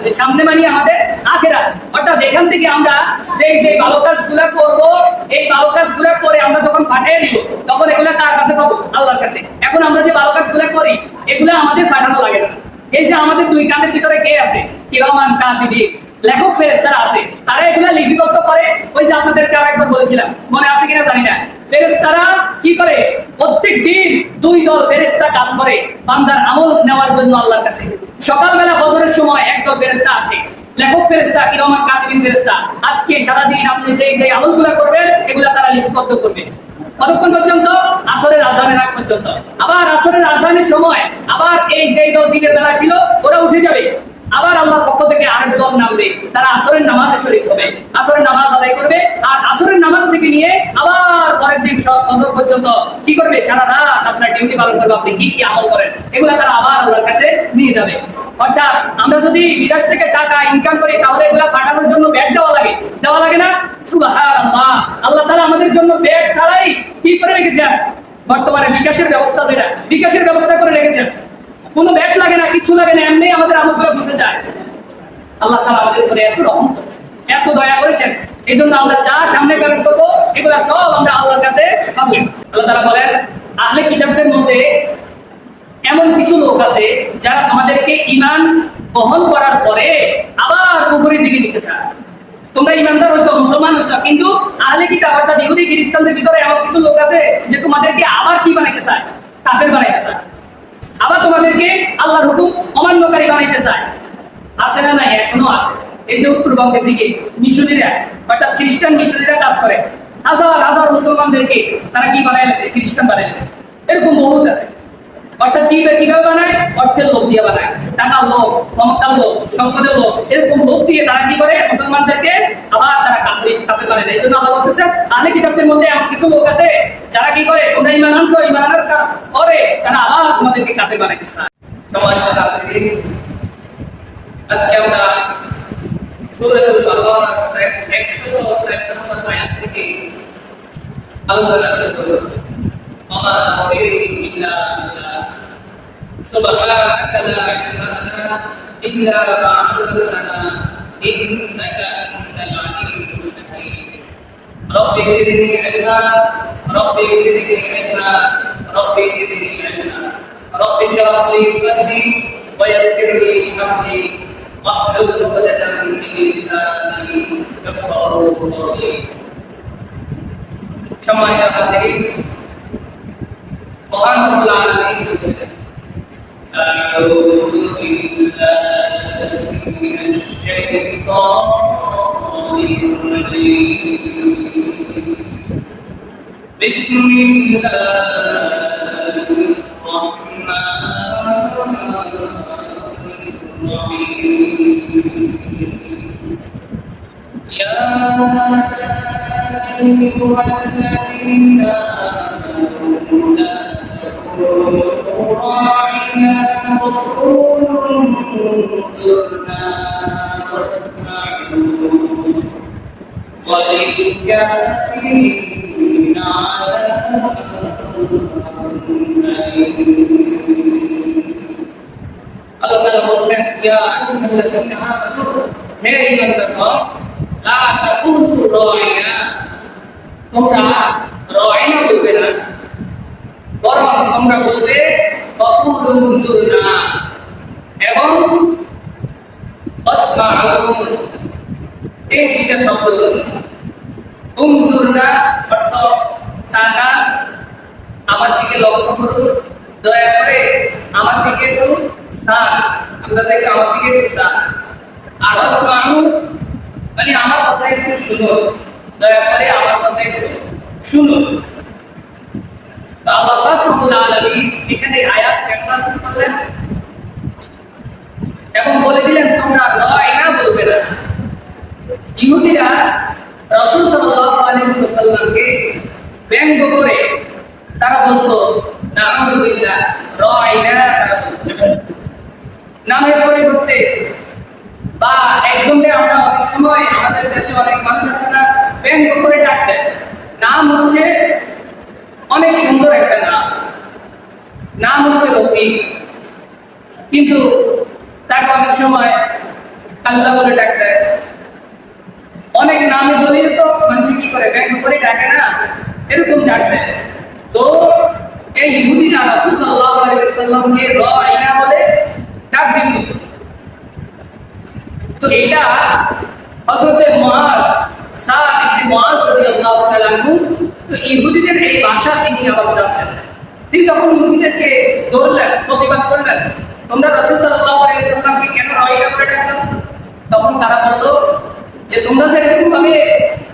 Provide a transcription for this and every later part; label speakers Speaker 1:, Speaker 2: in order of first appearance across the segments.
Speaker 1: যে সামনে মানে আমাদের আখিরাত। অর্থাৎ এখান থেকে আমরা যে ভালো কাজগুলো করব, এই ভালো কাজগুলো করে আমরা যখন পাঠিয়ে দিব তখন এগুলা কার কাছে পাবো? আল্লাহর কাছে। এখন আমরা যে ভালো কাজগুলো করি এগুলো আমাদের পাঠানো লাগে না। এই যে আমাদের দুই কাঁধের ভিতরে কে আছে? কিরামান কাতিবিন, লেখক ফেরেশতারা আছে, তারা এগুলা লিপিবদ্ধ করে। ওই যে আপনাদেরকে আরেকবার বলেছিলাম, মনে আছে কিনা জানি না, ফেরেশতারা কি করে প্রত্যেক দিন দুই দল ফেরেশতা কাজ করে বান্দার আমল নেওয়ার জন্য আল্লাহর কাছে। সকালবেলা ফজরের সময় একদল ফেরেশতা আসে, লেখক ফেরেশতা, কিরামান কাতিবিন ফেরেশতা। আজকে সারা দিন আপনি যে আমলগুলো করবেন এগুলা তারা লিপিবদ্ধ করবে। কতক্ষণ পর্যন্ত? আসরের আযানের আগ পর্যন্ত। আবার আসরের আযানের সময় আবার এই যে দল দিনের বেলা ছিল ওরা উঠে যাবে, আবার আল্লাহর পক্ষ থেকে আরেক দল নামবে, তারা আসরের নামাজে শরীক হবে, আসরের নামাজ আদায় করবে। আর আসরের নামাজ থেকে নিয়ে আবার পরের দিন ফজর পর্যন্ত কি করবে? সারা রাত আপনার ডিউটি পালন করবে, আপনি কি কি আমল করেন এগুলা তারা আবার আল্লাহর কাছে নিয়ে যাবে। অর্থাৎ আমরা যদি বিদেশ থেকে টাকা ইনকাম করি তাহলে এগুলা পাঠানোর জন্য ব্যাট দেওয়া লাগে না? সুবহানাল্লাহ, আল্লাহ তাআলা আমাদের জন্য ব্যাট ছাড়াই কি করে রেখেছেন? বর্তমানে বিকাশের ব্যবস্থা, যেটা বিকাশের ব্যবস্থা করে রেখেছেন। কোনো ব্যাট লাগে না, কিছু লাগে না, এমনি আমাদের আমলগুলো বসে যায়। আল্লাহ তাআলা আমাদের উপরে এত রহম করেছেন, এত দয়া করেছেন, এই জন্য আমরা যা সামনে প্রেরণ করবো এগুলা সব আমরা আল্লাহর কাছে পাবো। আল্লাহ তাআলা বলেন, আহলে কিতাবদের মধ্যে এমন কিছু লোক আছে যারা আমাদেরকে ঈমান গ্রহণ করার পরে আবার কুফরের দিকে নিতে চায়। তোমরা ঈমানদার হইছো, মুসলমান হইছো, কিন্তু আহলে কিতাব অর্থাৎ ইহুদি খ্রিস্টানদের ভিতরে এমন কিছু লোক আছে যে তোমাদেরকে আবার কি বানাইতে চায়? কাফের বানাইতে চায়, আবার তোমাদেরকে আল্লাহর হুকুম অমান্যকারী বানাইতে চায়। আছে না? নাই, এখনো আছে। এই যে উত্তরবঙ্গের দিকে মিশরীরা অর্থাৎ খ্রিস্টান মিশরীরা কাজ করে, হাজার হাজার মুসলমানদেরকে তারা কি বানাইছে? খ্রিস্টান বানাইছে। এরকম বহুত আছে। অর্থাৎ কিভাবে বানায়? অর্থের লোভ দিয়ে বানায়, টাকার লোভ, ক্ষমতার লোভ, সম্পদের লোভ, এরকম লোভ দিয়ে তারা কি করে? মুসলমানদেরকে আবার তারা কাফের বানায়। এই জন্য আল্লাহ বলতেছে, আহলে কিতাবদের মধ্যে এমন কিছু লোক আছে যারা কি করে? তোমরা ঈমান আনছো, ঈমান আনার পরে তারা আবার তোমাদেরকে কাফের বানাইতে চায়। সম্মানিত হাজিরিন, আজকে আমরা সূরাতুল বাকারা 157 নম্বর আয়াত থেকে আলোচনা শুরু করব। وما نريد إلا بالله سبحانك لا علم لنا إلا ما علمتنا إنك أنت العليم الحكيم رب زدني علما رب زدني علما رب زدني علما رب اشرح لي صدري ويسر لي أمري واحلل عقدة من لساني يفقهوا قولي সম্মানিত হাজিরিন, মহান রব্বুল আলামিন বলেন, আউযু বিল্লাহি মিনাশ শাইতানির রাজীম বিসমিল্লাহির রাহমানির রাহিম ইয়া আইয়ুহাল্লাযীনা راعنا وقولوا انظرنا واسمعوا وللكافرين عذاب আল্লাহ তাআলা বলেন, ইয়া আইয়ুহাল্লাযীনা আমানু, হে ঈমানদারগণ, লা তাকুলু রা'ইনা, তোমরা রা'ইনা বলবে না, বরং তোমরা বলবে ওয়াকুলু উনজুরনা এবং ওয়াসমাউ। এই দুইটা শব্দ বলবে। উনজুরনা অর্থ তাকা, আমার দিকে লক্ষ্য করুন, দয়া করে আমার দিকে একটু সান, আমরা দেখি আমার দিকে একটু সান। আর ওয়াসমাউ মানে আমার কথা একটু শুনুন, দয়া করে আমার কথা একটু শুনুন। আল্লাহ রাব্বুল আলামিন এখানে আয়াত ব্যাখ্যা করলেন এবং বলে দিলেন তোমরা রা'ইনা বলবে না। ইহুদিরা রাসূল সাল্লাল্লাহু আলাইহি ওয়াসাল্লামকে ব্যঙ্গ করে তারা বলতো নাউযুবিল্লাহ, রা'ইনা, নামের পরিবর্তে বা একজনকে আমরা অনেক সময় আমাদের দেশে অনেক মানুষ আছে না, ব্যঙ্গ করে ডাকতেন। নাম হচ্ছে অনেক সুন্দর একটা নাম হচ্ছে রফিক, কিন্তু তাকে অনেক সময় আল্লাহ বলে ডাক দেয়। অনেক নামে বলিয়ে তো মানুষ কি করে, ব্যঙ্গ করে ডাকে না, এরকম ডাক দেয়। তো এই ইহুদিরা রাসূল সাল্লাল্লাহু আলাইহি ওয়াসাল্লামকে রাঈনা বলে ডাক দিত। তো এটা হযরত মুআজ, সাদ ইবনে মুআজ রাদিয়াল্লাহু তাআলা আনহু, তো ইহুদিদের এই ভাষা তিনি আবার জানতেন। তিনি তখন ইহুদিদেরকে ধরলেন, প্রতিবাদ করলেন, তোমরা রাসূল সাল্লাল্লাহু আলাইহি ওয়াসাল্লামকে কেন রাঈনা করে ডাকো? তখন তারা বলল যে তোমরা যে এরকম ভাবে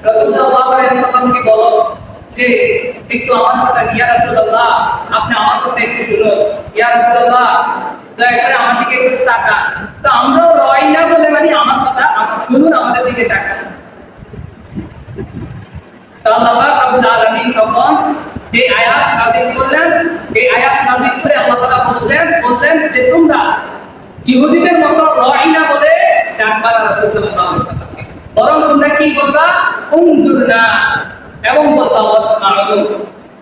Speaker 1: রাসূল সাল্লাল্লাহু আলাইহি ওয়াসাল্লামকে বলো যে একটু আমার কথা, ইয়া রাসূলুল্লাহ আপনি আমার কথা একটু শুনুন, ইয়া রাসূলুল্লাহ দয়া করে আমার দিকে একটু তাকান, তো আমরাও রাঈনা বলে মানে আমার কথা শুনুন, আমাদের দিকে তাকান। তো আল্লাহ পাক রব্বুল আলামিন তখন এই আয়াত নাযিল করলেন। এই আয়াত নাযিল করে আল্লাহ তাআলা বললেন যে তোমরা ইহুদিদের মতো রাঈনা বলে ডাকবা না রাসূল সাল্লাল্লাহু আলাইহি ওয়াসাল্লামকে, বরং তোমরা কি বলবা, উনজুরনা, এবং বলবা ওয়াসমাউ,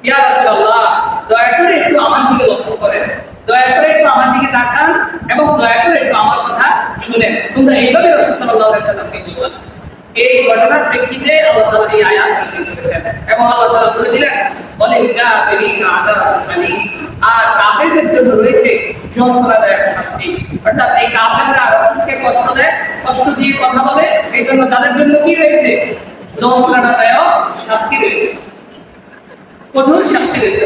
Speaker 1: ইয়া রাসূলুল্লাহ দয়া করে একটু আমার দিকে লক্ষ্য করেন, দয়া করে একটু আমার দিকে তাকান, এবং দয়া করে একটু আমার কথা শুনেন। তোমরা এইভাবে রাসূল সাল্লাল্লাহু আলাইহি ওয়াসাল্লামকে বলবা। এই ঘটনার প্রেক্ষিতে আল্লাহ তাআলা এই আয়াত নাযিল করেছেন এবং আল্লাহ তাআলা বলে দিলেন, ওয়ালিল কাফিরিনা আযাবুন আলীম, আর কাফেরদের জন্য রয়েছে যন্ত্রণাদায়ক শাস্তি। অর্থাৎ এই কাফেররা রাসূলকে কষ্ট দেয়, কষ্ট দিয়ে কথা বলে, এই জন্য তাদের জন্য কি রয়েছে, যন্ত্রণাদায়ক শাস্তি রয়েছে, কঠোর শাস্তি রয়েছে।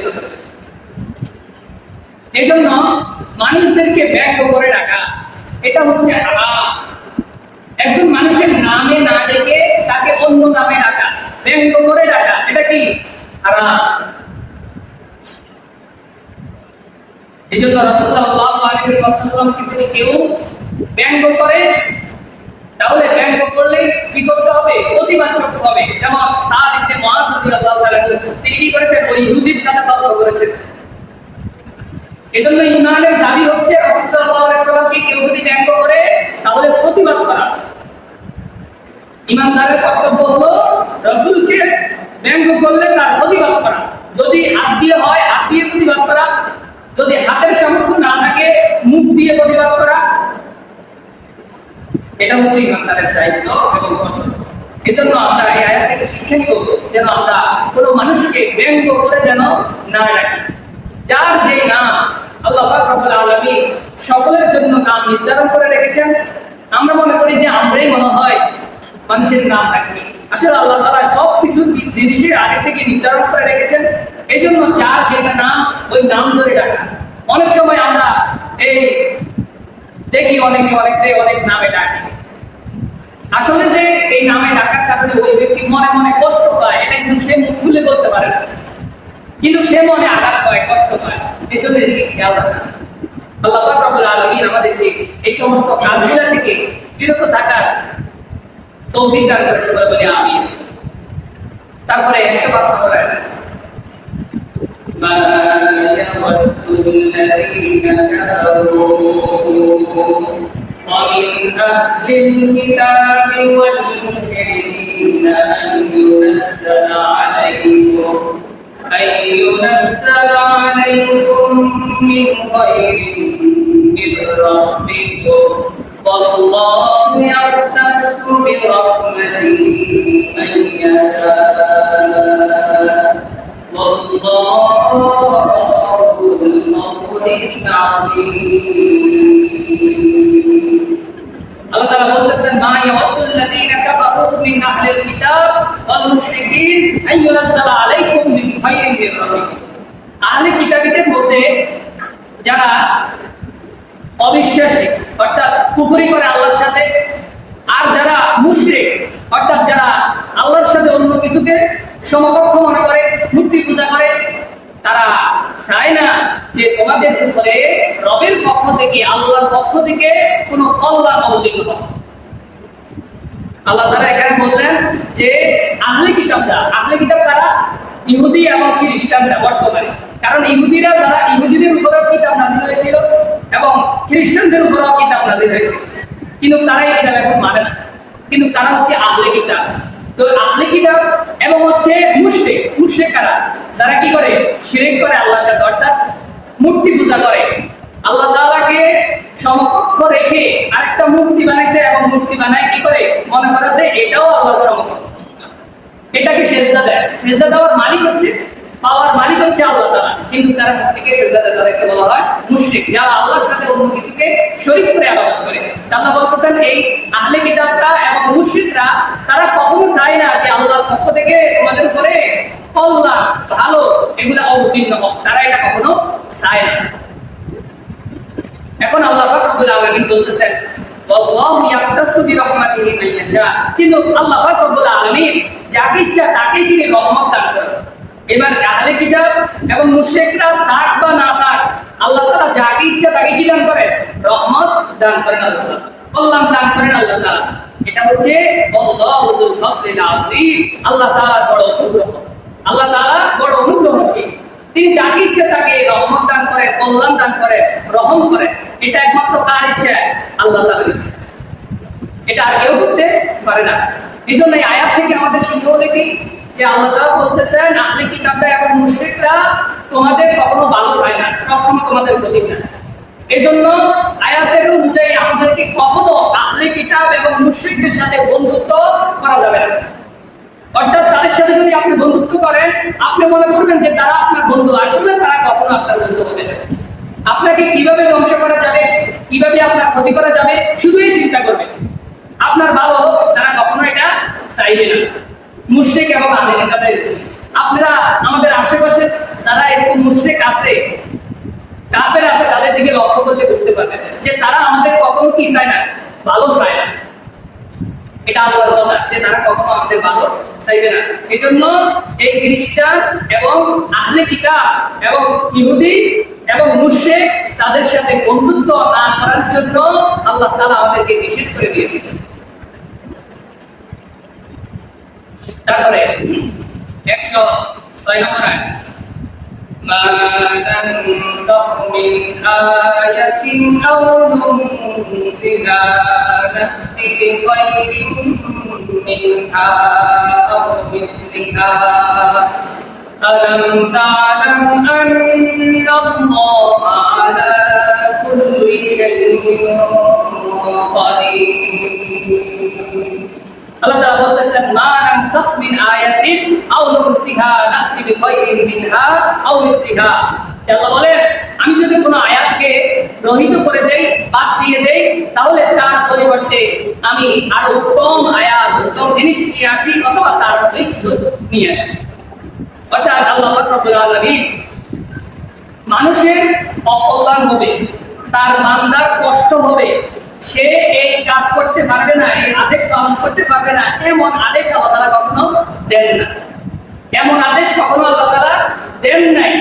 Speaker 1: এই জন্য মানুষদেরকে ব্যঙ্গ করে ডাকা এটা হচ্ছে হারাম। একজন মানুষের নামে না ডেকে তাকে অন্য নামে ডাকা, ব্যঙ্গ করে ডাকা, এটা কি হারাম। এই জন্য রাসূল সাল্লাল্লাহু আলাইহি ওয়াসাল্লামকে যদি কেউ ব্যঙ্গ করে, তাহলে ব্যঙ্গ করলে কি করতে হবে, প্রতিবাদ করতে হবে। যেমন সাদ ইবনে মুআজ রাদিয়াল্লাহু তাআলা তিনি কি করেছেন, ওই ইহুদির সাথে তর্ক করেছেন। এজন্য ঈমানের দাবি হচ্ছে রাসূল সাল্লাল্লাহু আলাইহি ওয়াসাল্লামকে কেউ যদি ব্যঙ্গ করে তাহলে প্রতিবাদ করা। ঈমানদারের কর্তব্য হলো রাসূলকে ব্যঙ্গ করলে তার প্রতিবাদ করা। যদি হাত দিয়ে হয় হাত দিয়ে প্রতিবাদ করা, যদি হাতের সামর্থ্য না থাকে মুখ দিয়ে প্রতিবাদ করা। এটা হচ্ছে ঈমানদারের দায়িত্ব এবং কর্তব্য। এজন্য আমরা এই আয়াত থেকে শিক্ষা নিব যেন আমরা কোনো মানুষকে ব্যঙ্গ করে যেন না ডাকি। যার যে নাম আল্লাহ পাক রব্বুল আলামিন সকলের জন্য নাম নির্ধারণ করে রেখেছেন, আমরা মনে করি যে আমরাই মনে হয় মানুষের নাম রাখি। আসলে আল্লাহ তাআলা সবকিছু জিনিসের আগে থেকে নির্ধারণ করে রেখেছেন। এই জন্য যার যেটা নাম ওই নাম ধরে ডাকা। অনেক সময় আমরা এই দেখি অনেকে অনেক নামে ডাকে। আসলে যে এই নামে ডাকার কারণে ওই ব্যক্তি মনে মনে কষ্ট পায়, এটা কিন্তু সে মুখ খুলে বলতে পারে না, কিন্তু সে মনে আঘাত পায়, কষ্ট পায়। এই জন্য এদিকে খেয়াল রাখা। আল্লাহ পাক রব্বুল আলামিন আমাদেরকে এই সমস্ত কাজগুলো থেকে বিরত থাকার তৌফিক দান করে, সবাই বলি আমিন। তারপরে 105 নম্বর আয়াত, মা ইয়াওয়াদুল্লাযীনা কাফারু ওয়া মিন আহলিল কিতাবি ওয়াল মুশরিকিনা আন ইউনাজ্জালা আলাইকুম মিন খায়রিন মির রাব্বিকুম والله يختص برحمته من يشاء والله ذو الفضل العظيم। আল্লাহ তাআলা বলতেছেন, মা ইয়াওয়াদুল্লাযীনা কাফারু মিন আহলিল কিতাব ওয়াল মুশরিকিন আন ইউনাজ্জালা আলাইকুম মিন খায়রিন মির রাব্বিকুম। আহলে কিতাবীদের মধ্যে যারা অবিশ্বাসী অর্থাৎ কুফরি করে আল্লাহর সাথে, আর যারা মুশরিক অর্থাৎ যারা আল্লাহর সাথে অন্য কিছুকে সমকক্ষ মনে করে, মূর্তি পূজা করে, তারা চায় না যে তোমাদের উপরে রবের পক্ষ থেকে, আল্লাহর পক্ষ থেকে কোনো কল্যাণ অবতীর্ণ হয়। আল্লাহ তাআলা এখানে বললেন যে আহলে কিতাবরা, আহলে কিতাব তারা ইহুদি এবং খ্রিস্টানরা বর্তমানে। কারণ ইহুদিরা যারা, ইহুদিদের উপরেও কিতাব নাযিল হয়েছিল এবং খ্রিস্টানদের উপরেও কিতাব নাযিল হয়েছিল, কিন্তু তারা এই কিতাব এখন মানে না। কিন্তু তারা হচ্ছে আহলে কিতাব। তো আহলে কিতাব এবং হচ্ছে মুশরিক, মুশরিক কারা, যারা কি করে, শিরক করে আল্লাহর সাথে, অর্থাৎ মূর্তি পূজা করে, আল্লাহ তাআলাকে সমকক্ষ রেখে আরেকটা মূর্তি বানাইছে এবং মূর্তি বানায় কি করে মনে করে যে এটাও আল্লাহর সমকক্ষ, এটাকে সেজদা দেয়। সেজদা দেওয়ার মালিক হচ্ছে, পাওয়ার মালিক হচ্ছে আল্লাহ তাআলা, কিন্তু তারা মূর্তিকে সেজদা দেয়, তাদেরকে বলা হয় মুশরিক, যারা আল্লাহর সাথে অন্য কিছুকে শরীক করে ইবাদত করে। আল্লাহ বলতেছেন এই আহলে কিতাবরা এবং মুশরিকরা তারা কখনো চায় না যে আল্লাহর পক্ষ থেকে তোমাদের উপরে কল্যাণ ভালো এগুলা অবতীর্ণ হোক, তারা এটা কখনো চায় না। এখন আল্লাহ পাক রব্বুল আলামিন বলতেছেন আল্লাহু ইয়াখতাসু বিরহমাতিহি মান ইয়াশা, কিন্তু আল্লাহ পাক রব্বুল আলামিন যাকে ইচ্ছা তাকে তিনি রহমত দান করেন। এবার আহলে কিতাব এবং মুশরিকরা সাক বা না সাক, আল্লাহ তাআলা যাকে ইচ্ছা তাকে কি দান করেন? রহমত দান করেন আল্লাহ তাআলা, কল্যাণ দান করেন আল্লাহ তাআলা। এটা হচ্ছে আল্লাহু যুল ফাদলিল আযীম, আল্লাহ তাআলার বড় অনুগ্রহ, আল্লাহ তাআলা বড় অনুগ্রহশীল। তিনি যাকে ইচ্ছা তাকে রহমত দান করেন, কল্যাণ দান করেন, রহম করেন। এটা একমাত্র কার ইচ্ছা? আল্লাহ তাআলার ইচ্ছা, এটা আর কেউ করতে পারে না। এই জন্য এই আয়াত থেকে আমাদের শিক্ষা হলো কি, যে আল্লাহ তাআলা বলতেছেন আহলে কিতাবরা এবং মুশরিকরা তোমাদের কখনো ভালো চায় না, সবসময় তোমাদের ক্ষতি চায়। এই জন্য আয়াতের অনুযায়ী আমাদেরকে কখনো আহলে কিতাব এবং মুশরিকদের সাথে বন্ধুত্ব করা যাবে না। অর্থাৎ তাদের সাথে যদি আপনি বন্ধুত্ব করেন, আপনি মনে করবেন যে তারা আপনার বন্ধু, আসলে তারা কখনো আপনার বন্ধু হবে না। আপনাকে কিভাবে ধ্বংস করা যাবে, কিভাবে আপনার ক্ষতি করা যাবে, শুধুই চিন্তা করবে। আপনার ভালো হোক তারা কখনো এটা চাইবে না। মুশরিক এবং আহলে কিতাবের আপনারা আমাদের আশেপাশে যারা এরকম মুশরিক আছে, কাফের আছে, তাদের দিকে লক্ষ্য করলে বুঝতে পারবেন যে তারা আমাদের কখনো কি চায় না? ভালো চায় না। এটা আল্লাহর কথা যে তারা কখনো আমাদের ভালো চাইবে না। এই জন্য এই খ্রিস্টান এবং আহলে কিতাব এবং ইহুদি এবং মুশরিক তাদের সাথে বন্ধুত্ব না করার জন্য আল্লাহ তাআলা আমাদেরকে নিষেধ করে দিয়েছিলেন। তারপরে 106 নম্বর আয়াত, মা নানসাখ মিন আয়াতিন আও নুনসিহা না'তি বিখাইরিন মিনহা আও মিথলিহা আলাম তা'লাম আন্নাল্লাহা আলা কুল্লি শাইইন কাদির। আল্লাহ তাআলা বলতেছেন মা নানসাখ মিন আয়াতিন আও নুনসিহা না'তি বিখাইরিন মিনহা আও মিথলিহা। আল্লাহ বলেন আমি যদি কোনো আয়াতকে রহিত করে দেই, বাদ দিয়ে দেই, তাহলে তার পরিবর্তে আমি আরো উত্তম আয়াত, উত্তম জিনিস নিয়ে আসি অথবা তার মতোই কিছু নিয়ে আসি। অর্থাৎ আল্লাহ পাক রব্বুল আলামিন মানুষের অকল্যাণ হবে, তার বান্দার কষ্ট হবে, সে এই কাজ করতে পারবে না, এই আদেশ পালন করতে পারবে না, এমন আদেশ আল্লাহ তাআলা কখনো দেন না। এমন আদেশ কখনো আল্লাহ তাআলা দেন নাই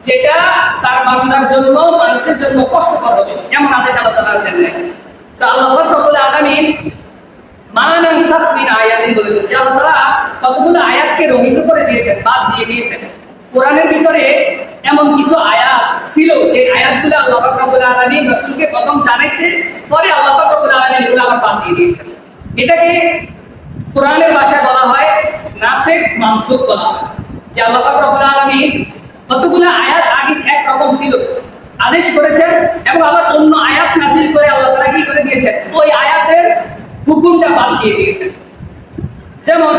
Speaker 1: যেটা তার বান্দার জন্য, মানুষের জন্য কষ্টকর হবে, এমন আদেশ আল্লাহ তাআলা দেন নাই। তো আল্লাহ পাক রব্বুল আলামিন মা নানসাখ মিন আয়াতিন বলেছেন যে আল্লাহ তাআলা কতগুলো আয়াতকে রহিত করে দিয়েছেন, বাদ দিয়ে দিয়েছেন। কোরআনের ভিতরে এমন কিছু আয়াত ছিল যে আয়াতগুলো আল্লাহ পাক রব্বুল আলামিন রাসূলকে প্রথম জানাইছে, পরে আল্লাহ পাক রব্বুল আলামিন এগুলো আবার বাদ দিয়ে দিয়েছেন। এটাকে কোরআনের ভাষায় বলা হয় নাসিখ মানসুখ বলা হয়। যে আল্লাহ পাক রব্বুল আলামিন কতগুলো আয়াত আগে এক রকম ছিল, আদেশ করেছেন এবং আবার অন্য আয়াত নাযিল করে আল্লাহ তাআলা কি করে দিয়েছেন, ওই আয়াতের হুকুমটা বাদ দিয়ে দিয়েছেন। যেমন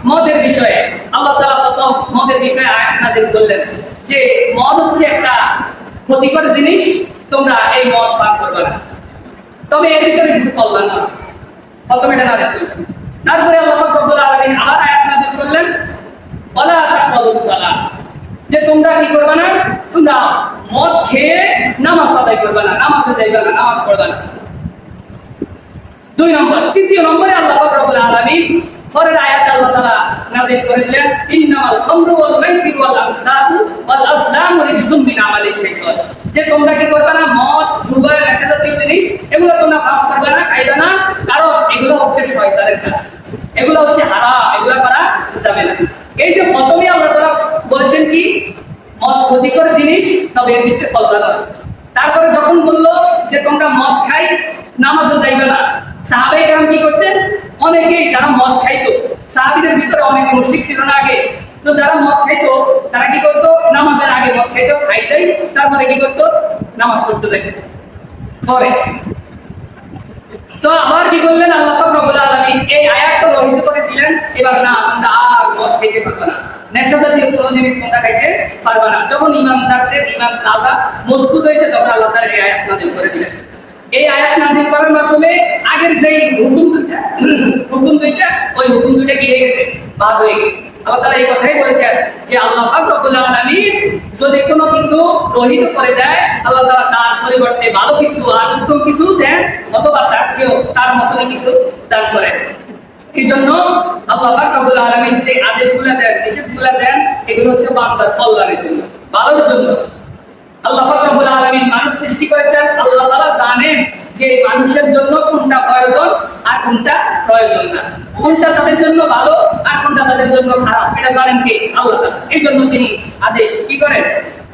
Speaker 1: মদের বিষয়ে আল্লাহ তাআলা প্রথম মদের বিষয়ে আয়াত নাযিল করলেন যে মদ হচ্ছে একটা ক্ষতিকর জিনিস, তোমরা এই মদ পান করবে না, তবে এর ভিতরে কিছু কল্যাণ আছে, প্রথমে এটা নাযিল করলেন। তারপরে আল্লাহ পাক রব্বুল আলামিন আবার আয়াত নাযিল করলেন ওয়ালা তাকরাবুস সালাত, যে তোমরা কি করবে না, তোমরা মদ খেয়ে নামাজ আদায় করবে না, নামাজে যাইবে না, নামাজ পড়বে না। 2 নম্বর। 3 নম্বরে আল্লাহ পাক রব্বুল আলামিন পরের আয়াতে আল্লাহ তাআলা নাযিল করেছিলেন ইন্নামাল খামরু ওয়াল মাইসিরু ওয়াল আনসাবু ওয়াল আজলামু রিজসুম মিন আমালিশ শাইতান, যে তোমরা কি করবে না, মদ, জুয়া, নেশাজাতীয় জিনিস এগুলো তোমরা পান করবে না, খাইবে না, কারণ এগুলো হচ্ছে শয়তানের কাজ, এগুলো হচ্ছে হারাম, এগুলো করা যাবে না। এই যে প্রথমে আল্লাহ তাআলা বলেছেন কি মদ ক্ষতিকর জিনিস, তবে এর ভিতরে কল্যাণ আছে। তারপরে যখন বললো যে তোমরা মদ খাই, নামাজে যাইবে না, সাহাবায়ে কেরাম কি করতেন, অনেকেই যারা মদ খাইতো, সাহাবীদের ভিতরে অনেকে মুশরিক ছিল না আগে, তো যারা মদ খাইতো তারা কি করতো, নামাজের আগে মদ খাইতো, খাইতেই তারপরে কি করতো, নামাজ পড়তে যেত। করে। তো আবার কি করলেন আল্লাহ পাক রব্বুল আলামিন, এই আয়াতটা রহিত করে দিলেন, এবার না তোমরা আর মদ খেতে পারবে না, নেশা জাতীয় কোনো জিনিস তোমরা খাইতে পারবে না। যখন ইমানদারদের ইমান তাজা মজবুত হয়েছে তখন আল্লাহ তাআলা এই আয়াত নাযিল করে দিলেন। এই আয়াত নাযিল করার মাধ্যমে আগের যেই হুকুম দুইটা ওই হুকুম দুইটা কি হয়ে গেছে, বাদ হয়ে গেছে। আল্লাহ তাআলা এই কথাই বলেছেন যে আল্লাহ পাক রব্বুল আলামিন যদি কোনো কিছু রহিত করে দেয়, আল্লাহ তাআলা তার পরিবর্তে ভালো কিছু আর উত্তম কিছু দেন, অথবা তার চেয়েও তার মতনই কিছু দান করেন। এই জন্য আল্লাহ পাক রব্বুল আলামিন যে আদেশগুলো দেন, নিষেধগুলো দেন, এগুলো হচ্ছে বান্দার কল্যাণের জন্য, ভালোর জন্য। আল্লাহ পাক রব্বুল আলামিন মানুষ সৃষ্টি করেছেন, আল্লাহ তাআলা জানেন যে মানুষের জন্য কোনটা প্রয়োজন আর কোনটা প্রয়োজন না, কোনটা তাদের জন্য ভালো আর কোনটা তাদের জন্য খারাপ, এটা জানেন কে? আল্লাহ তাআলা। এই জন্য তিনি আদেশ কি করেন,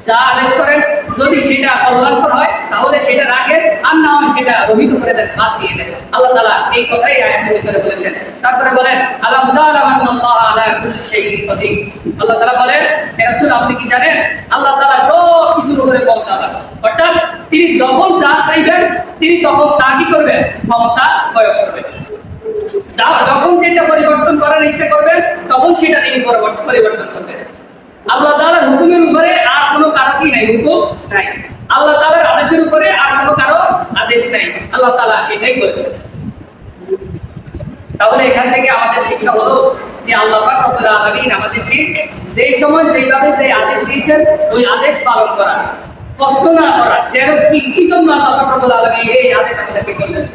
Speaker 1: যা আদেশ করেন যদি সেটা কল্যাণকর হয় তাহলে সেটা রাখেন, আর না হয় সেটা রহিত করে দেন, বাদ দিয়ে দেন। আল্লাহ তাআলা এই কথাই আয়াতের ভিতরে বলেছেন। তারপরে বলেন আলাম তাআলামু আন্নাল্লাহা আলা কুল্লি শাইইন কাদির। আল্লাহ তাআলা বলেন হে রাসূল আপনি কি জানেন আল্লাহ তাআলা সব কিছুর উপরে ক্ষমতাবান, অর্থাৎ তিনি যখন যা চাইবেন তিনি তখন তা কি করবেন, ক্ষমতা প্রয়োগ করবেন। যখন যেটা পরিবর্তন করার ইচ্ছা করবেন তখন সেটা তিনি পরিবর্তন করবেন। আল্লাহ তাআলার হুকুমের উপরে আর কোনো কারো কি নাই, হুকুম নাই। আল্লাহ তাআলার আদেশের উপরে আর কোনো কারো আদেশ নাই। আল্লাহ তাআলা এটাই বলেছেন। তাহলে এখান থেকে আমাদের শিক্ষা হলো যে আল্লাহ পাক রব্বুল আলামিন আমাদেরকে যেই সময় যেভাবে যে আদেশ দিয়েছেন ওই আদেশ পালন করা, কষ্ট না করা। যেন কি জন্য আল্লাহ পাক রব্বুল আলামিন এই আদেশ আমাদেরকে করলেন,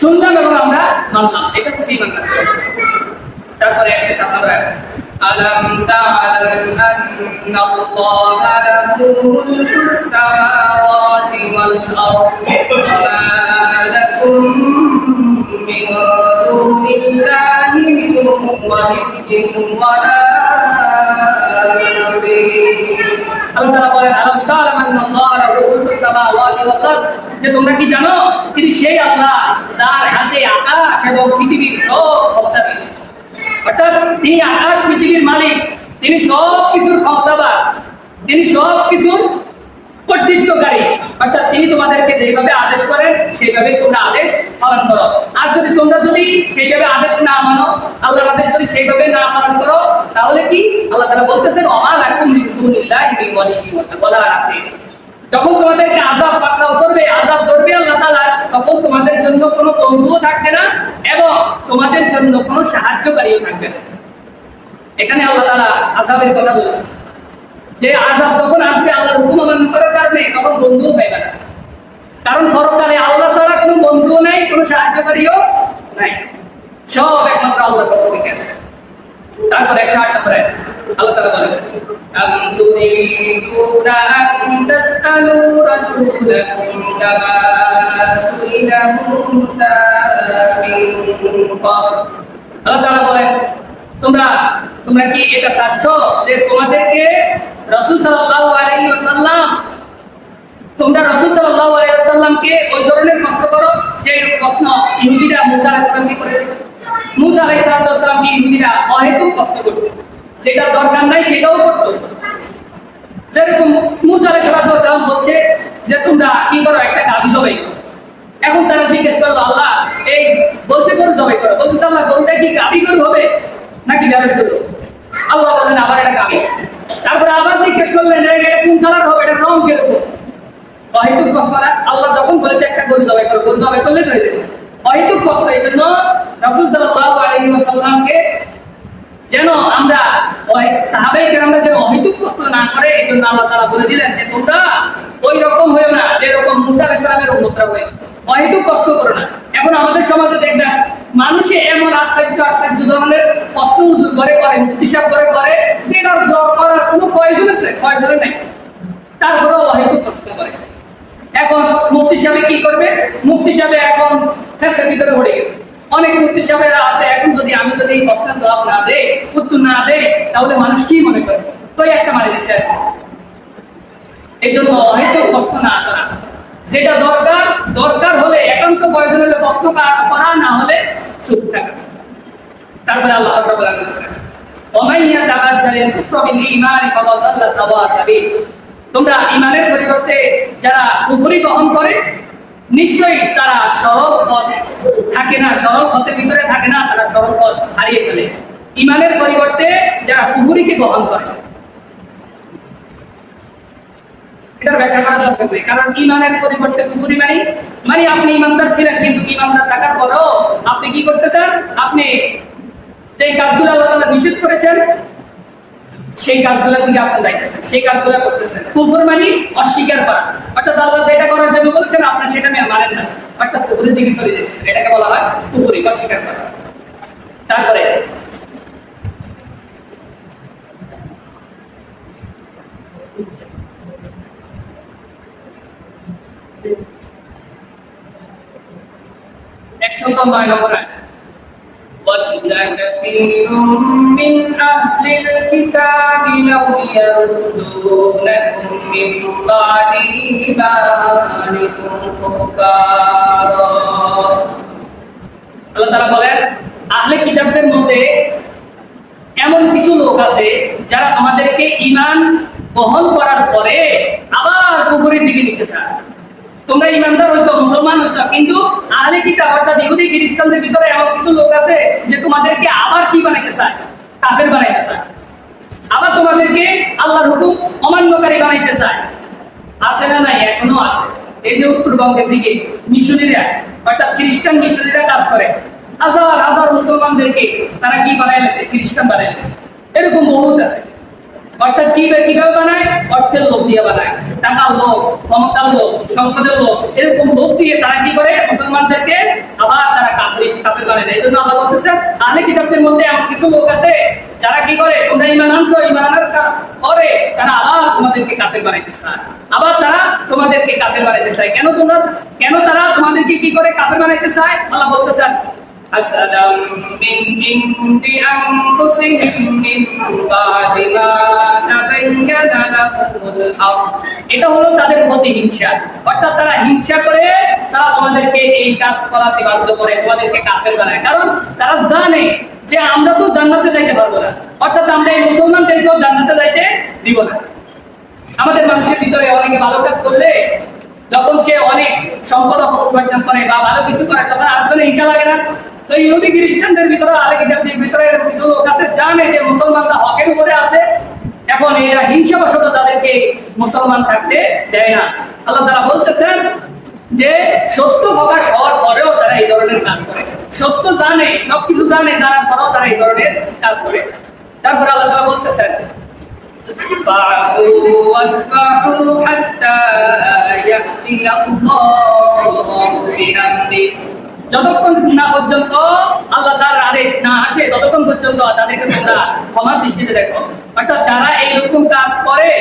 Speaker 1: শুনলাম এবং আমরা মানলাম, এটা হচ্ছে ঈমান। তারপরে একশো 7 নম্বর আয়াত, আলাম তা'লাম আন্নাল্লাহা লাহু মুলকুস সামাওয়াতি ওয়াল আরদি ওয়া মা লাকুম মিন দুনিল্লাহি মিন ওয়ালিয়্যিন ওয়া লা নাসীর। আল্লাহ তাআলা বলেন আলাম তা'লাম আন্নাল্লাহা লাহু মুলকুস সামাওয়াতি ওয়াল আরদি, যে তোমরা কি জানো তিনি সেই আল্লাহ যার হাতে আকাশ এবং পৃথিবীর সব ক্ষমতা রয়েছে। অর্থাৎ তিনি আকাশ পৃথিবীর মালিক, তিনি সব কিছুর ক্ষমতাবান, তিনি সব কিছুর কর্তৃত্বকারী। অর্থাৎ তিনি তোমাদেরকে যেভাবে আদেশ করেন সেইভাবে তোমরা আদেশ পালন করো। আর তোমরা যদি সেইভাবে আদেশ না মানো, আল্লাহর আদেশ যদি সেইভাবে না পালন করো, তাহলে কি আল্লাহ তাআলা বলতেছেন ওয়া লাকুম মিন দুনিল্লাহি মিন ওয়ালিয়্যিন ওয়া লা নাসীর। যখন তোমাদেরকে আযাব পাকড়াও করবে, আযাব ধরবে আল্লাহ তাআলা, তখন তোমাদের জন্য কোনো বন্ধুও থাকবে না এবং তোমাদের জন্য কোনো সাহায্যকারীও থাকবে না। এখানে আল্লাহ তাআলা আযাবের কথা বলেছেন যে আযাব যখন আসবে আল্লাহর হুকুম অমান্য করার কারণে, তখন বন্ধুও পাইবে না। কারণ পরকালে আল্লাহ ছাড়া কোনো বন্ধুও নাই, কোনো সাহায্যকারীও নাই, সব একমাত্র আল্লাহর পক্ষ থেকে আসে। তারপর 108 নম্বর আয়াত আল্লাহ তাআলা বলেন আম তুরিদুনা আন তাসআলু রাসূলাকুম কামা সুইলা মূসা মিন ক্বাবল। আল্লাহ তাআলা বলেন তোমরা কি এটা চাচ্ছ যে তোমাদেরকে রাসূল সাল্লাল্লাহু আলাইহি ওয়াসাল্লাম, তোমরা রাসূল সাল্লাল্লাহু আলাইহি ওয়াসাল্লামকে ওই ধরনের প্রশ্ন করো যে প্রশ্ন ইহুদিরা মূসা আলাইহিস সালামকে করেছিল। মূসা আলাইহিস সালামকে ইহুদিরা অহেতুক প্রশ্ন করত, যেটা দরকার নাই সেটাও করত। যেরকম মূসা আলাইহিস সালাম বলছে যে তোমরা কি করো, একটা গাভী জবাই করো। এখন তারা জিজ্ঞেস করলো আল্লাহ এই বলছে গরু জবাই করো, বলছে আল্লাহ গরুটা কি গাভী গরু হবে নাকি বেরস গরু? আল্লাহ বলেন আবার এটা গাভী। তারপরে আবার জিজ্ঞেস করলেন এটা কোন কালার হবে, এটা রং কিরকম? অহেতুক প্রশ্ন। আল্লাহ যখন বলেছে একটা গরু জবাই করো, গরু জবাই করলে হয়ে যাবে। অহেতুক প্রশ্ন। এই জন্য রাসূল সাল্লাল্লাহু আলাইহি ওয়াসাল্লামকে যেন আমরা সাহাবায়ে কেরামরা যেন অহেতুক প্রশ্ন না করে, এই জন্য আল্লাহ তাআলা বলে দিলেন যে তোমরা ওই রকম হয়েও না যেরকম মূসা আলাইহিস সালামের উম্মতরা হয়েছে, অহেতুক প্রশ্ন করো না। এখন আমাদের সমাজে দেখবেন মানুষে এমন আশ্চর্য ধরনের প্রশ্ন উজুর করে মুক্তিসাব করে যেটার করার কোনো প্রয়োজন আছে, প্রয়োজন নেই, তারপরেও অহেতুক প্রশ্ন করে। এখন মুফতি সাহেব কি করবে? মুফতি সাহেব এখন ফেসের ভিতরে পড়ে গেছে। অনেক মুফতি সাহেবরা আছে, এখন আমি যদি এই প্রশ্নের জবাব না দেই, উত্তর না দেই, তাহলে মানুষ কি মনে করবে? তো একটা মারি দিচ্ছে। এই জন্য অহেতুক প্রশ্ন না করা, যেটা দরকার হলে একান্ত প্রয়োজন হলে প্রশ্ন করা, না হলে চুপ থাকা। তারপরে আল্লাহ তাআলা বলেছেন ওমাইয়া তাবাদদালিল কুফরা বিল ঈমান ফাকাদ দাল্লা সাওয়া সাবিল। তোমরা ঈমানের পরিবর্তে যারা কুফরি গ্রহণ করে নিশ্চয়ই তারা সরল পথ থাকে না, সরল পথের ভিতরে থাকে না, তারা সরল পথ হারিয়ে ফেলে। ইমানের পরিবর্তে যারা কুফরিকে গ্রহণ করে, এটার ব্যাখ্যা করা দরকার নেই। কারণ ইমানের পরিবর্তে কুফরি মানে আপনি ইমানদার ছিলেন, কিন্তু ইমানদার থাকার পরও আপনি কি করতেছেন? আপনি যেই কাজগুলো আল্লাহ তাআলা নিষেধ করেছেন সেই কাজগুলো দিকে আপনি যাইতেছেন, সেই কাজগুলো করতেছেন। কুফর মানে অস্বীকার করা, অর্থাৎ আল্লাহ যেটা করার জন্য বলেছেন আপনি সেটা মানেন না, অর্থাৎ কুফরের দিকে চলে যেতেছেন। এটাকে বলা হয় কুফরি, অস্বীকার করা। তারপরে ود كثير من أهل الكتاب لو يردونكم من بعد إيمانكم كفارا। আল্লাহ তাআলা বলেন, আহলে কিতাবদের মধ্যে এমন কিছু লোক আছে যারা আমাদেরকে ঈমান গ্রহণ করার পরে আবার কুফরের দিকে নিতে চায়। তোমরা ইমানদার হইছো, মুসলমান হইছো, কিন্তু আহলে কিতাব অর্থাৎ ইহুদি খ্রিস্টানদের ভিতরে এমন কিছু লোক আছে যে তোমাদেরকে আবার কি বানাইতে চায়? কাফের বানাইতে চায়, আবার তোমাদেরকে আল্লাহর হুকুম অমান্যকারী বানাইতে চায়। আছে না? নাই, এখনো আছে। এই যে উত্তরবঙ্গের দিকে মিশনারিরা অর্থাৎ খ্রিস্টান মিশনারিরা কাজ করে, হাজার হাজার মুসলমানদেরকে তারা কি বানাইছে? খ্রিস্টান বানাইছে। এরকম বহুত আছে। অর্থাৎ কিভাবে বানায়? অর্থের লোভ দিয়ে বানায়, টাকার লোভ, ক্ষমতার লোভ, সম্পদের লোভ, এরকম লোভ দিয়ে তারা কি করে? মুসলমানদেরকে আবার তারা কাফের বানায়। এই জন্য আল্লাহ বলতেছেন, আহলে কিতাবদের মধ্যে এমন কিছু লোক আছে যারা কি করে? তোমরা ঈমান আনছো, ঈমান আনার পরে তারা আবার তোমাদেরকে কাফের বানাইতে চায়, আবার তারা তোমাদেরকে কাফের বানাইতে চায়। কেন তারা তোমাদেরকে কি করে কাফের বানাইতে চায়? আল্লাহ বলতেছেন, حسدا من عند أنفسهم من بعد ما تبين لهم الحق। এটা হলো তাদের প্রতিহিংসা, অর্থাৎ তারা হিংসা করে তারা তোমাদেরকে এই কাজ করাতে বাধ্য করে, তোমাদেরকে কাফের বানায়। কারণ তারা জানে যে আমরা তো জান্নাতে যাইতে পারবো না, অর্থাৎ আমরা এই মুসলমানদেরকেও জান্নাতে যাইতে দিব না। আমাদের মানুষের ভিতরে অনেকে ভালো কাজ করলে যখন সে অনেক সম্পদ উপার্জন করে বা ভালো কিছু করে, তখন আর জন্য হিংসা লাগে না? তো ইহুদি খ্রিস্টানদের ভিতরে, আহলে কিতাবদের ভিতরে এরকম কিছু লোক আছে জানে যে মুসলমানরা হকের উপরে আছে, এখন এরা হিংসাবশত তাদেরকে মুসলমান থাকতে দেয় না। আল্লাহ তাআলা বলতেছেন যে সত্য প্রকাশ হওয়ার পরেও তারা এই ধরনের কাজ করে। সত্য জানে, সবকিছু জানে, জানার পরেও তারা এই ধরনের কাজ করে। তারপর আল্লাহ তাআলা বলতেছেন, فاعفوا واصفحوا حتى يأتي الله بأمره। যতক্ষণ না পর্যন্ত আল্লাহ তাআলার আদেশ না আসে ততক্ষণ পর্যন্ত তাদেরকে তোমরা ক্ষমার দৃষ্টিতে দেখো। অর্থাৎ যারা এইরকম কাজ করে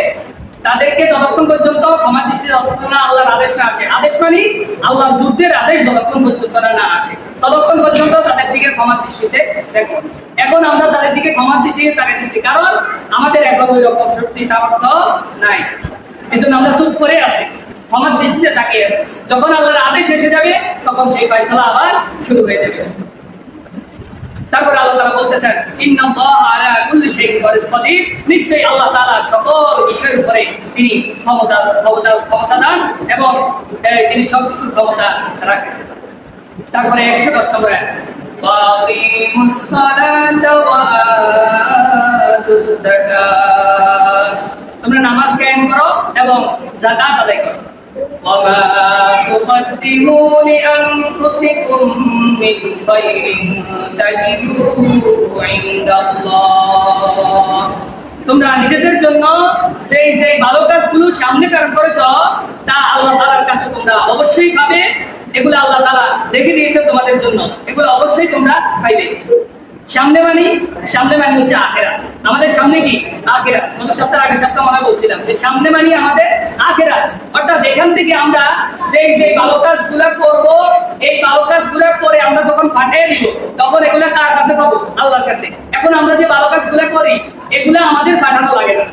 Speaker 1: তাদেরকে ততক্ষণ পর্যন্ত ক্ষমার দৃষ্টিতে, যতক্ষণ না আল্লাহর আদেশ না আসে। আদেশ মানে আল্লাহর যুদ্ধের আদেশ যতক্ষণ পর্যন্ত না আসে ততক্ষণ পর্যন্ত তাদের দিকে ক্ষমার দৃষ্টিতে দেখো। এখন আমরা তাদের দিকে ক্ষমার দৃষ্টিতে তাকাইতেছি, কারণ আমাদের এখন ওই রকম শক্তি সামর্থ্য নাই। এজন্য আমরা চুপ করে আছি, ক্ষমার দৃষ্টিতে তাকিয়ে আছে। যখন আল্লাহর আদেশ এসে যাবে তখন সেই ফয়সালা আবার শুরু হয়ে যাবে। তারপর আল্লাহ তাআলা বলতেছেন, ইন্নাল্লাহা আলা কুল্লি শাইইন কাদির। নিশ্চয়ই আল্লাহ তাআলা সকল বিষয়ের উপরে তিনি ক্ষমতাদান এবং তিনি সবকিছুর ক্ষমতা রাখেন। তারপরে 110 নম্বর আয়াত, ওয়াকিমুস সালাতা ওয়া আতুজ যাকাত। তোমরা নামাজ কায়েম করো এবং যাকাত আদায় করো। وما تقدموا لأنفسكم من خير تجدوه عند الله। তোমরা নিজেদের জন্য যেই ভালো কাজগুলো সামনে প্রেরণ করেছো তা আল্লাহ তাআলার কাছে তোমরা অবশ্যই পাবে। এগুলো আল্লাহ তাআলা রেখে দিয়েছে তোমাদের জন্য, এগুলো অবশ্যই তোমরা পাইবে। সামনে মানে হচ্ছে আখিরাত। আমাদের সামনে কি? আখিরাত। গত সপ্তাহের আগের সপ্তাহ মনে বলছিলাম যে সামনে মানে আমাদের আখিরাত, অর্থাৎ এখান থেকে আমরা যেই ভালো কাজগুলো করব, এই ভালো কাজগুলো করে আমরা যখন পাঠিয়ে দিব তখন এগুলা কার কাছে পাবো? আল্লাহর কাছে। এখন আমরা যে ভালো কাজগুলো করি এগুলো আমাদের পাঠানো লাগে না।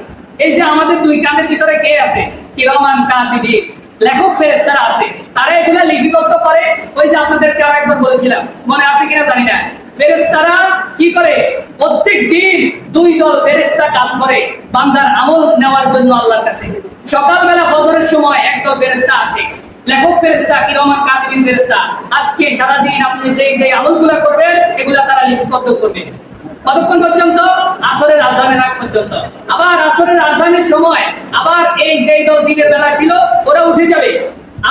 Speaker 1: এই যে আমাদের দুই কানের ভিতরে কে আছে? কিরামান কাতিবিন, লেখক ফেরেশতারা আছে, তারা এগুলা লিপিবদ্ধ করে। ওই যে আপনাদেরকে আরেকবার বলেছিলাম, মনে আছে কিনা জানি না, ফেরেশতারা কি করে? প্রত্যেক দিন দুই দল ফেরেশতা কাজ করে বান্দার আমল নেওয়ার জন্য আল্লাহর কাছে। সকালবেলা ফজরের সময় একদল ফেরেশতা আসে, লেখক ফেরেশতা কিরামান কাতিবিন ফেরেশতা আজকে সারা দিন আপনি যে আমলগুলো করবেন এগুলা তারা লিপিবদ্ধ করবে। কতক্ষণ পর্যন্ত? আসরের আযানের আগ পর্যন্ত। আবার আসরের আযানের সময় আবার এই যে দল দিনের বেলা ছিল ওরা উঠে যাবে,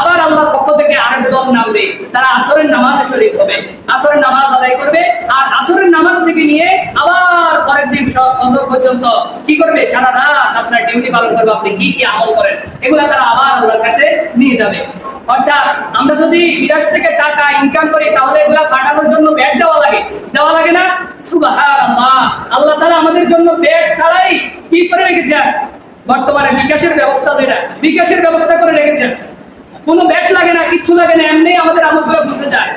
Speaker 1: আবার আল্লাহর পক্ষ থেকে আরেক দল নামবে, তারা আসরের নামাজে শরীক হবে, আসরের নামাজ আদায় করবে। আর আসরের নামাজ থেকে নিয়ে আবার পরের দিন ফজর পর্যন্ত কি করবে? সারা রাত আপনার ডিউটি পালন করবে, আপনি কি কি আমল করেন এগুলা তারা আবার আল্লাহর কাছে নিয়ে যাবে। অর্থাৎ আমরা যদি বিদেশ থেকে টাকা ইনকাম করি তাহলে এগুলা পাঠানোর জন্য ব্যাট দেওয়া লাগে না? সুবহানাল্লাহ, আল্লাহ তাআলা আমাদের জন্য ব্যাট ছাড়াই কি করে রেখেছেন? বর্তমানে বিকাশের ব্যবস্থা, যেটা বিকাশের ব্যবস্থা করে রেখেছেন, কোনো ব্যাট লাগে না, কিচ্ছু লাগে না, এমনি আমাদের আমলগুলো বুঝে যায়।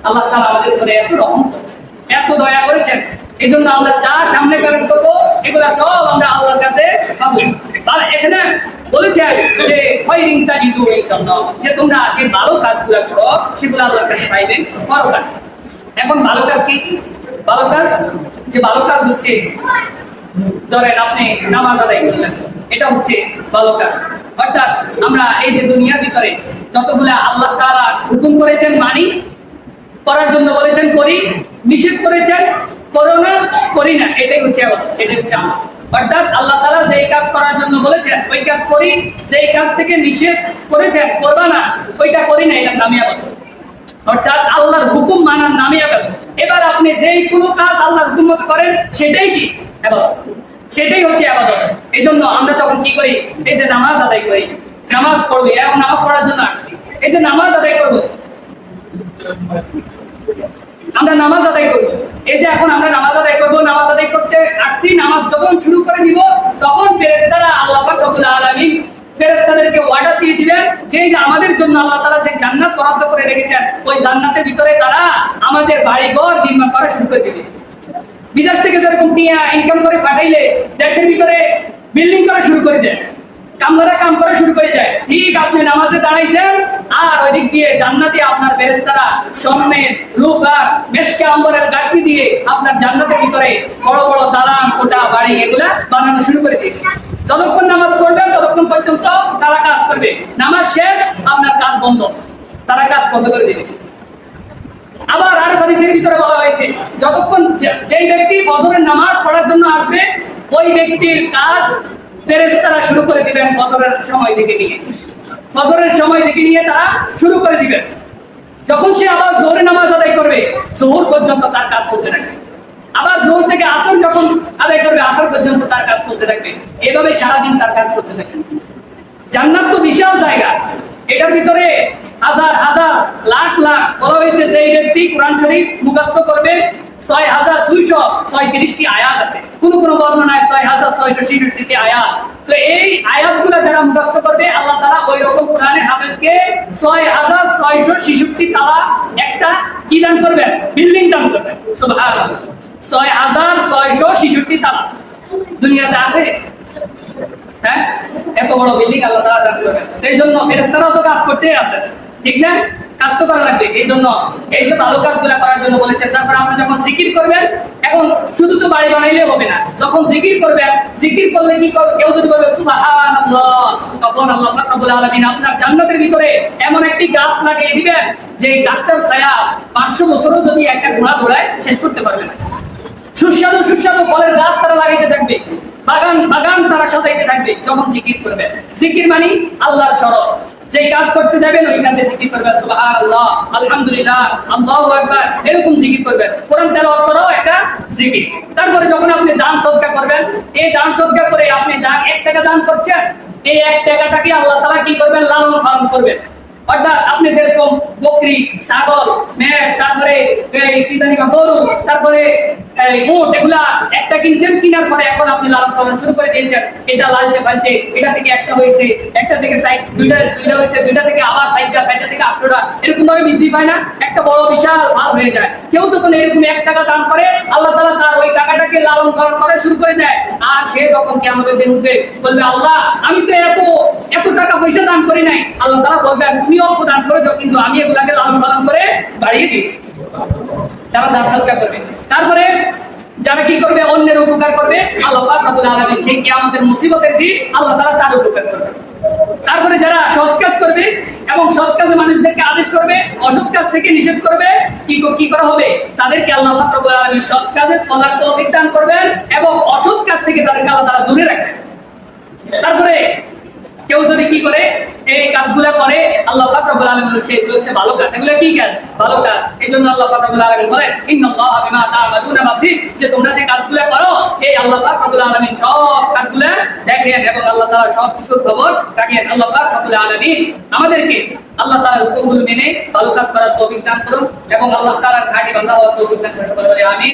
Speaker 1: আল্লাহ তাআলা আমাদের উপরে এত রহম করেছেন, এত দয়া করেছেন, এজন্য আমরা যা সামনে প্রেরণ করবো এগুলা সব আমরা আল্লাহর কাছে পাবো। আর এখানে বলেছেন যে খায়রিন তাজিদু ইনদাল্লাহ, যে তোমরা যে ভালো কাজগুলো করো সেগুলো আল্লাহর কাছে পাইবে পরকালে। এখন ভালো কাজ কি? ভালো কাজ হচ্ছে, ধরেন আপনি নামাজ আদায় করলেন, এটা হচ্ছে ভালো কাজ। অর্থাৎ আমরা এই যে দুনিয়ার ভিতরে যতগুলা আল্লাহ তাআলা হুকুম করেছেন মানি, করার জন্য বলেছেন করি, নিষেধ করেছেন করো না, করি না, এটাই হচ্ছে ইবাদত, এটাই হচ্ছে আমল। অর্থাৎ আল্লাহ তাআলা যেই কাজ করার জন্য বলেছেন ওই কাজ করি, যেই কাজ থেকে নিষেধ করেছেন করবা না ওইটা করি না, এটার নামই ইবাদত। অর্থাৎ আল্লাহর হুকুম মানার নামই ইবাদত। এবার আপনি যেই কোনো কাজ আল্লাহর হুকুম মতো করেন সেটাই কি? ইবাদত, সেটাই হচ্ছে ইবাদত। এজন্য আমরা যখন কি করি, এই যে নামাজ আদায় করি, নামাজ পড়বে, এখন নামাজ পড়ার জন্য আসছি, এই যে নামাজ আদায় করব, আমরা নামাজ আদায় করব, এই যে এখন আমরা নামাজ আদায় করব, নামাজ আদায় করতে আসছি, নামাজ যখন শুরু করে দিব তখন ফেরেশতারা আল্লাহ পাক রব্বুল আলামিন ফেরেশতাদেরকে অর্ডার দিয়ে দিবেন যে আমাদের জন্য আল্লাহ তাআলা যে জান্নাত বরাদ্দ করে রেখেছেন ওই জান্নাতের ভিতরে তারা আমাদের বাড়িঘর নির্মাণ করা শুরু করে দিবে। বিদেশ থেকে যেরকম টিয়া ইনকাম করে পাঠাইলে দেশের ভিতরে বিল্ডিং করা শুরু করে দেয়, কামলারা কাম করা শুরু করে যায়, ঠিক আপনি নামাজে দাঁড়াইছেন আর ওই দিক দিয়ে জান্নাতে আপনার ফেরেশতারা স্বর্ণের রূপার মেশকে আম্বরের গাঁথনি দিয়ে আপনার জান্নাতের ভিতরে বড় বড় দালান কোঠা বাড়ি এগুলা বানানো শুরু করে দিয়েছে। যতক্ষণ নামাজ পড়বেন ততক্ষণ পর্যন্ত তারা কাজ করবে, নামাজ শেষ আপনার কাজ বন্ধ, তারা কাজ বন্ধ করে দেবে। আবার আর হাদিসের ভিতরে বলা হয়েছে যতক্ষণ যেই ব্যক্তি ফজরের নামাজ পড়ার জন্য আসবে ওই ব্যক্তির কাজ ফেরেশতারা শুরু করে দিবেন ফজরের সময় থেকে নিয়ে তারা শুরু করে দিবেন। যখন সে আবার জোহরের নামাজ আদায় করবে জোহর পর্যন্ত তার কাজ চলতে থাকবে, আবার জোহর থেকে আসর যখন আদায় করবে আসর পর্যন্ত তার কাজ চলতে থাকবে, এভাবে সারাদিন তার কাজ চলতে থাকবে। জান্নাত তো বিশাল জায়গা, এটার ভিতরে হাজার হাজার লাখ লাখ, বলা হয়েছে যে ব্যক্তি কোরআন শরীফ মুখস্থ করবে 6236টি আয়াত আছে, কোন বর্ণনায় 6666টি আয়াত। তো এই আয়াতগুলো যারা মুখস্থ করবে আল্লাহ তাআলা ওই রকম কোরআনের হাফেজকে 6666 তালা একটা কি দান করবেন? বিল্ডিং দান করবেন। সুবহানাল্লাহ, 6666 তালা দুনিয়াতে আছে? হ্যাঁ, এত বড় বিল্ডিং আল্লাহ তাআলা দান করবেন। এই জন্য ফেরেশতারাও তো কাজ করতেই আছে, ঠিক না? কাজ তো করা লাগবে। এই জন্য এই যে ভালো কাজগুলো করার জন্য বলেছেন। তারপর আপনি যখন জিকির করবেন, এখন শুধু তো বাড়ি বানাইলে হবে না, যখন জিকির করবেন, জিকির করলে কি কেউ যদি বলবে সুবহানাল্লাহ, তখন আল্লাহ পাক রব্বুল আলামিন আপনার জান্নাতের ভিতরে এমন একটি গাছ লাগিয়ে দিবেন যে গাছটার ছায়া 500 বছরও যদি একটা ঘোড়া দৌড়ায় শেষ করতে পারবে না। সুস্বাদু সুস্বাদু ফলের গাছ তারা লাগাইতে থাকবে, বাগান বাগান তারা সাজাইতে থাকবে যখন জিকির করবে। জিকির মানে আল্লাহর শরণ, যে কাজ করতে যাবেন ওই কাজে জিকির করবেন, সুবহানাল্লাহ, আলহামদুলিল্লাহ, আল্লাহু আকবার, এরকম জিকির করবেন। কোরআন তেলাওয়াত করাও একটা জিকির। তারপরে যখন আপনি দান সদকা করবেন, এই দান সদকা করে আপনি যা 1 টাকা দান করছেন, এই 1 টাকাটাকে আল্লাহ তাআলা কি করবেন? লালন পালন করবেন। অর্থাৎ আপনি যেরকম বকরি, ছাগল, মেয়ে, তারপরে গরু, তারপরে উট, এগুলা একটা কিনছেন, কেনার পরে এখন আপনি লালন পালন শুরু করে দিয়েছেন। এটা লালতে ফালতে, এটা থেকে একটা হয়েছে, একটা থেকে দুইটা হয়েছে, দুইটা থেকে আবার সাইডটা থেকে 8টা, এরকম ভাবে বৃদ্ধি পায় না? একটা বড় বিশাল ভাগ হয়ে যায়। কেউ যখন এরকম 1 টাকা দান করে আল্লাহ তাআলা তার ওই টাকাটাকে লালন পালন করা শুরু করে দেয়। আর সে যখন কিয়ামতের দিন উঠবে বলবে, আল্লাহ আমি তো এত টাকা পয়সা দান করি নাই। আল্লাহ তাআলা বলবেন, তুমি অল্প দান করেছো কিন্তু আমি এগুলাকে লালন পালন করে বাড়িয়ে দিয়েছি। তারা দান সদকা করবে। তারপরে যারা কি করবে? অন্যের উপকার করবে, আল্লাহ পাক রব্বুল আলামিন সেই কিয়ামতের মুসিবতের দিন আল্লাহ তাআলা তার উপকার করবে। তারপরে যারা সৎ কাজ করবে এবং সৎ কাজে মানুষদেরকে আদেশ করবে, অসৎ কাজ থেকে নিষেধ করবে, কি করা হবে? তাদেরকে আল্লাহ পাক রব্বুল আলামিন সৎ কাজে চলার তৌফিক দান করবেন এবং অসৎ কাজ থেকে তাদেরকে আল্লাহ তাআলা দূরে রাখবেন। তারপরে কেউ যদি কি করে এই কাজগুলো করে, আল্লাহ পাক রব্বুল আলামিন বলেছে এগুলো হচ্ছে ভালো কাজ। এগুলো কি কাজ? ভালো কাজ। এইজন্য আল্লাহ পাক রব্বুল আলামিন বলেন ইন্নাল্লাহা বিমা তা'মালুনা বাসীর, যে তোমরা যে কাজগুলো করো এই আল্লাহ পাক রব্বুল আলামিন সব কাজগুলো দেখেন এবং আল্লাহ তাআলা সব কিছুর খবর রাখেন। আল্লাহ পাক রব্বুল আলামিন আমাদেরকে আল্লাহ তাআলার হুকুমগুলো মেনে ভালো কাজ করার তৌফিক দান করুন এবং আল্লাহ তাআলার খাঁটি বান্দা হওয়ার তৌফিক দান করুন। সকলে বলে আমিন।